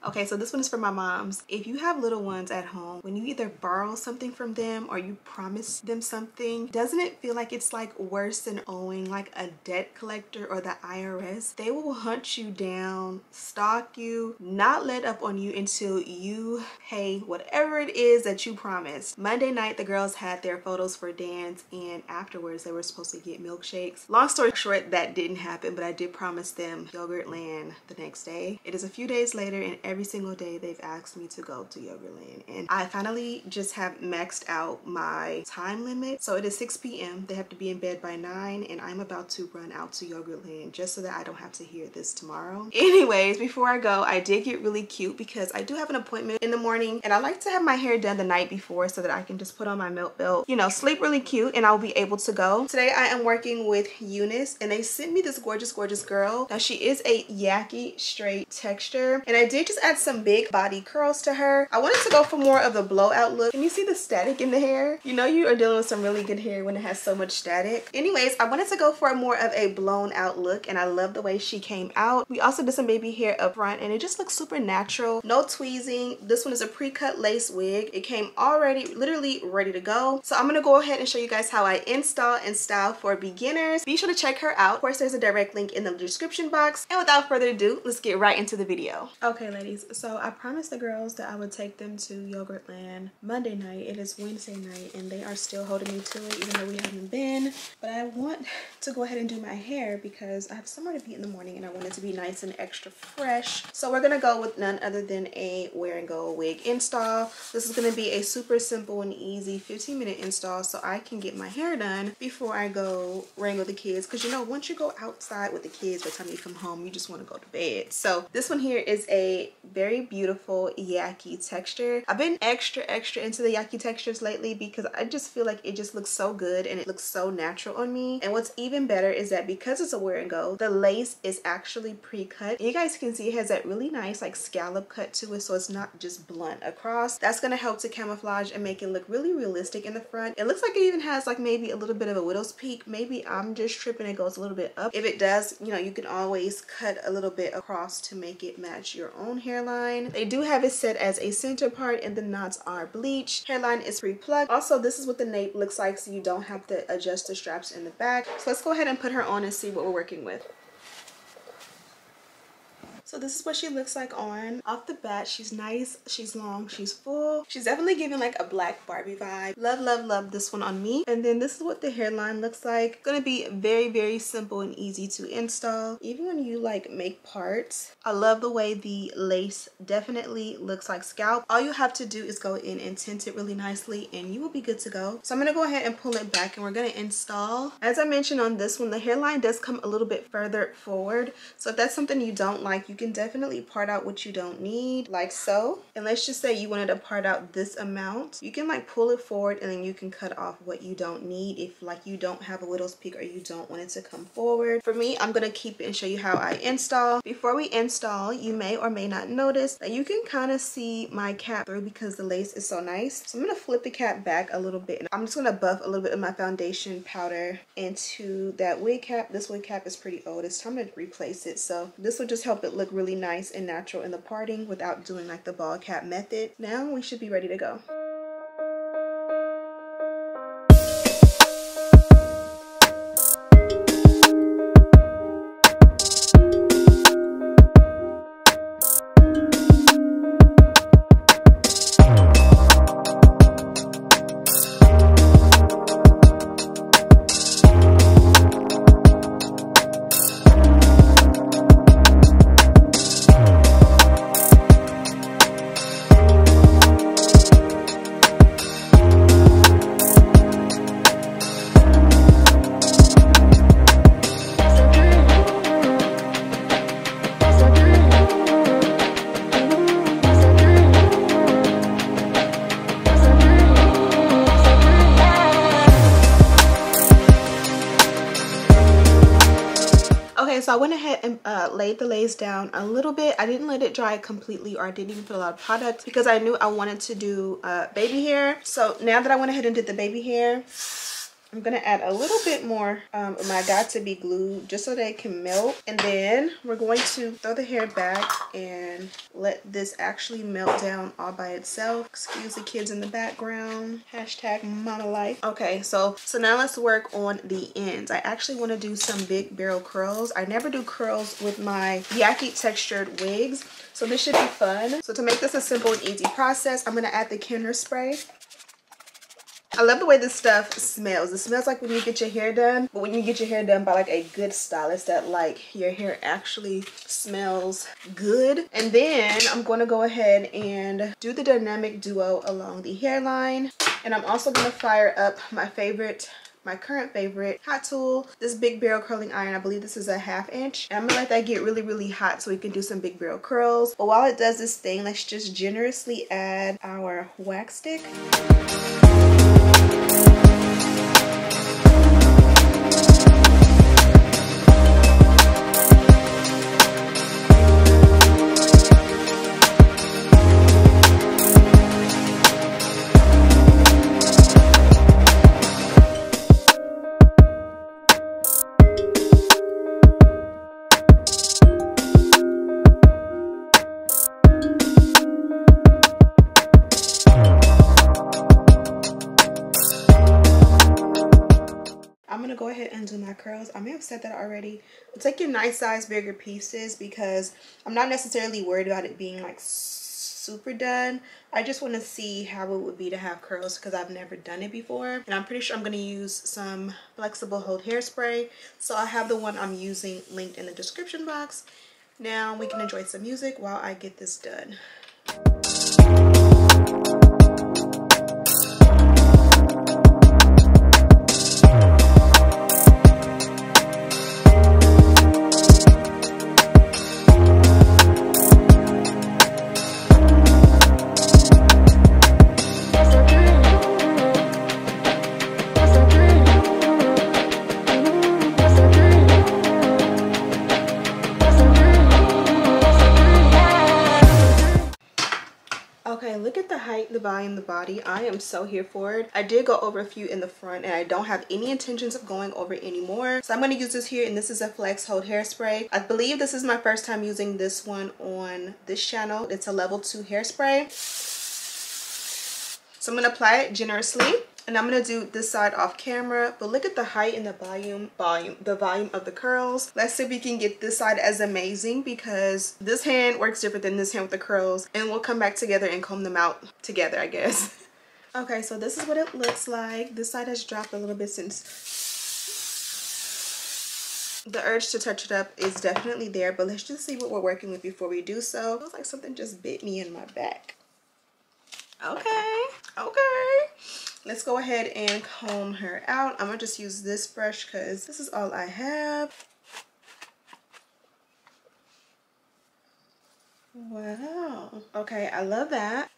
Okay, so this one is for my moms. If you have little ones at home, when you either borrow something from them or you promise them something, doesn't it feel like it's like worse than owing like a debt collector or the IRS? They will hunt you down, stalk you, not let up on you until you pay whatever it is that you promised. Monday night, the girls had their photos for dance, and afterwards they were supposed to get milkshakes. Long story short, that didn't happen, but I did promise them Yogurtland the next day. It is a few days later, and every single day they've asked me to go to Yogurtland, and I finally just have maxed out my time limit. So it is 6 p.m. They have to be in bed by 9, and I'm about to run out to Yogurtland just so that I don't have to hear this tomorrow. Anyways, before I go, I did get really cute because I do have an appointment in the morning, and I like to have my hair done the night before so that I can just put on my milk belt, you know, sleep really cute, and I'll be able to go. Today I am working with Unice, and they sent me this gorgeous girl. Now she is a Yaki straight texture, and I did just add some big body curls to her. I wanted to go for more of the blowout look. Can you see the static in the hair? You know you are dealing with some really good hair when it has so much static. Anyways, I wanted to go for more of a blown out look, and I love the way she came out. We also did some baby hair up front, and it just looks super natural. No tweezing. This one is a pre-cut lace wig. It came already literally ready to go. So I'm gonna go ahead and show you guys how I install and style for beginners. Be sure to check her out. Of course, there's a direct link in the description box. And without further ado, let's get right into the video. Okay, ladies, so I promised the girls that I would take them to Yogurtland Monday night. It is Wednesday night, and they are still holding me to it even though we haven't been. But I want to go ahead and do my hair because I have somewhere to be in the morning, and I want it to be nice and extra fresh. So we're gonna go with none other than a wear and go wig install. This is gonna be a super simple and easy 15-minute install so I can get my hair done before I go wrangle the kids, because you know once you go outside with the kids, by the time you come home you just want to go to bed. So this one here is a very beautiful Yaki texture. I've been extra into the Yaki textures lately because I just feel like it just looks so good and it looks so natural on me. And what's even better is that because it's a wear and go, the lace is actually pre-cut. You guys can see it has that really nice like scallop cut to it, so it's not just blunt across. That's gonna help to camouflage and make it look really realistic in the front. It looks like it even has like maybe a little bit of a widow's peak. Maybe I'm just tripping, it goes a little bit up. If it does, you know, you can always cut a little bit across to make it match your own hairline. They do have it set as a center part, and the knots are bleached. Hairline is pre-plucked. Also, this is what the nape looks like, so you don't have to adjust the straps in the back. So let's go ahead and put her on and see what we're working with. So this is what she looks like on. Off the bat, she's nice, she's long, she's full. She's definitely giving like a black Barbie vibe. Love this one on me. And then this is what the hairline looks like. Gonna be very simple and easy to install, even when you like make parts. I love the way the lace definitely looks like scalp. All you have to do is go in and tint it really nicely and you will be good to go. So I'm gonna go ahead and pull it back and we're gonna install. As I mentioned on this one, the hairline does come a little bit further forward. So if that's something you don't like, you can definitely part out what you don't need, like so. And let's just say you wanted to part out this amount, you can like pull it forward and then you can cut off what you don't need if like you don't have a widow's peak or you don't want it to come forward. For me, I'm gonna keep it and show you how I install. Before we install, you may or may not notice that you can kind of see my cap through because the lace is so nice. So I'm gonna flip the cap back a little bit, and I'm just gonna buff a little bit of my foundation powder into that wig cap. This wig cap is pretty old, it's time to replace it. So this will just help it look really nice and natural in the parting without doing like the ball cap method. Now we should be ready to go. So I went ahead and laid the lace down a little bit. I didn't let it dry completely, or I didn't even put a lot of product because I knew I wanted to do baby hair. So now that I went ahead and did the baby hair, I'm gonna add a little bit more of my got to be glue just so that it can melt, and then we're going to throw the hair back and let this actually melt down all by itself. Excuse the kids in the background. Hashtag mama life. Okay, so now let's work on the ends. I actually want to do some big barrel curls. I never do curls with my Yaki textured wigs, so this should be fun. So to make this a simple and easy process, I'm gonna add the Kenner spray. I love the way this stuff smells. It smells like when you get your hair done, but when you get your hair done by like a good stylist that like your hair actually smells good. And then I'm going to go ahead and do the dynamic duo along the hairline. And I'm also going to fire up my current favorite hot tool, this big barrel curling iron. I believe this is a 1/2 inch. And I'm gonna let that get really hot so we can do some big barrel curls. But while it does this thing, let's just generously add our wax stick. Go ahead and do my curls. I may have said that already. I'm taking nice size bigger pieces because I'm not necessarily worried about it being like super done. I just want to see how it would be to have curls because I've never done it before, and I'm pretty sure I'm going to use some flexible hold hairspray. So I have the one I'm using linked in the description box. Now we can enjoy some music while I get this done. Okay, look at the height, the volume, the body. I am so here for it. I did go over a few in the front and I don't have any intentions of going over anymore. So I'm going to use this here, and this is a Flex Hold Hairspray. I believe this is my first time using this one on this channel. It's a level 2 hairspray. So I'm going to apply it generously. And I'm going to do this side off camera, but look at the height and the volume of the curls. Let's see if we can get this side as amazing, because this hand works different than this hand with the curls, and we'll come back together and comb them out together, I guess. Okay, so this is what it looks like. This side has dropped a little bit since the urge to touch it up is definitely there, but let's just see what we're working with before we do so. It feels like something just bit me in my back. Okay. Let's go ahead and comb her out. I'm gonna just use this brush because this is all I have. Wow. Okay, I love that.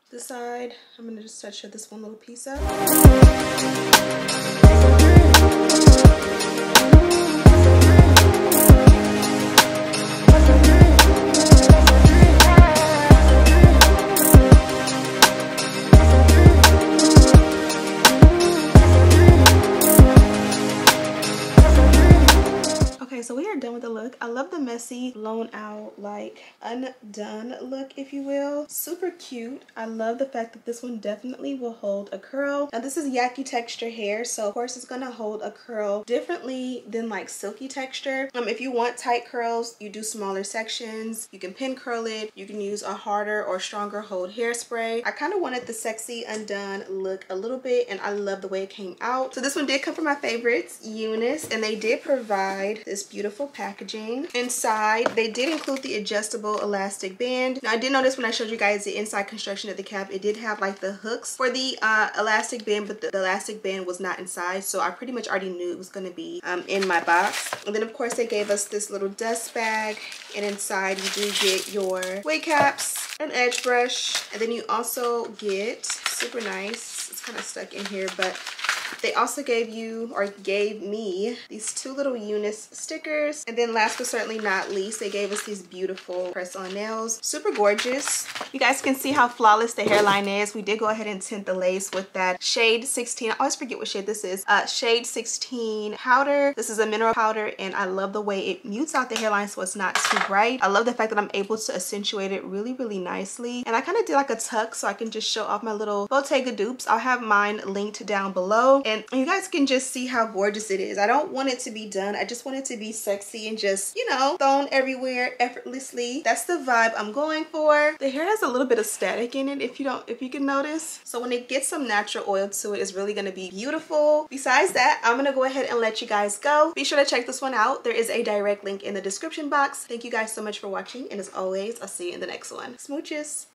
This side, I'm gonna just touch this one little piece up. So we are done with the look. I love the messy, blown out, like undone look, if you will. Super cute. I love the fact that this one definitely will hold a curl. Now this is Yaki texture hair, so of course it's gonna hold a curl differently than like silky texture. If you want tight curls, you do smaller sections. You can pin curl it. You can use a harder or stronger hold hairspray. I kind of wanted the sexy undone look a little bit, and I love the way it came out. So this one did come from my favorites, Unice, and they did provide this beautiful packaging. Inside, they did include the adjustable elastic band. Now I did notice when I showed you guys the inside construction of the cap, it did have like the hooks for the elastic band, but the elastic band was not inside, so I pretty much already knew it was going to be in my box. And then of course they gave us this little dust bag, and inside you do get your wig caps, an edge brush, and then you also get, super nice, it's kind of stuck in here, but They also gave you, or gave me, these 2 little Unice stickers. And then last but certainly not least, they gave us these beautiful press-on nails. Super gorgeous. You guys can see how flawless the hairline is. We did go ahead and tint the lace with that shade 16. I always forget what shade this is. Shade 16 powder. This is a mineral powder, and I love the way it mutes out the hairline so it's not too bright. I love the fact that I'm able to accentuate it really, really nicely. And I kind of did like a tuck so I can just show off my little Bottega dupes. I'll have mine linked down below, and you guys can just see how gorgeous it is. I don't want it to be done. I just want it to be sexy and just, you know, thrown everywhere effortlessly. That's the vibe I'm going for. The hair has a little bit of static in it, if you can notice. So when it gets some natural oil to it, it's really gonna be beautiful. Besides that, I'm gonna go ahead and let you guys go. Be sure to check this one out. There is a direct link in the description box. Thank you guys so much for watching, and as always, I'll see you in the next one. Smooches.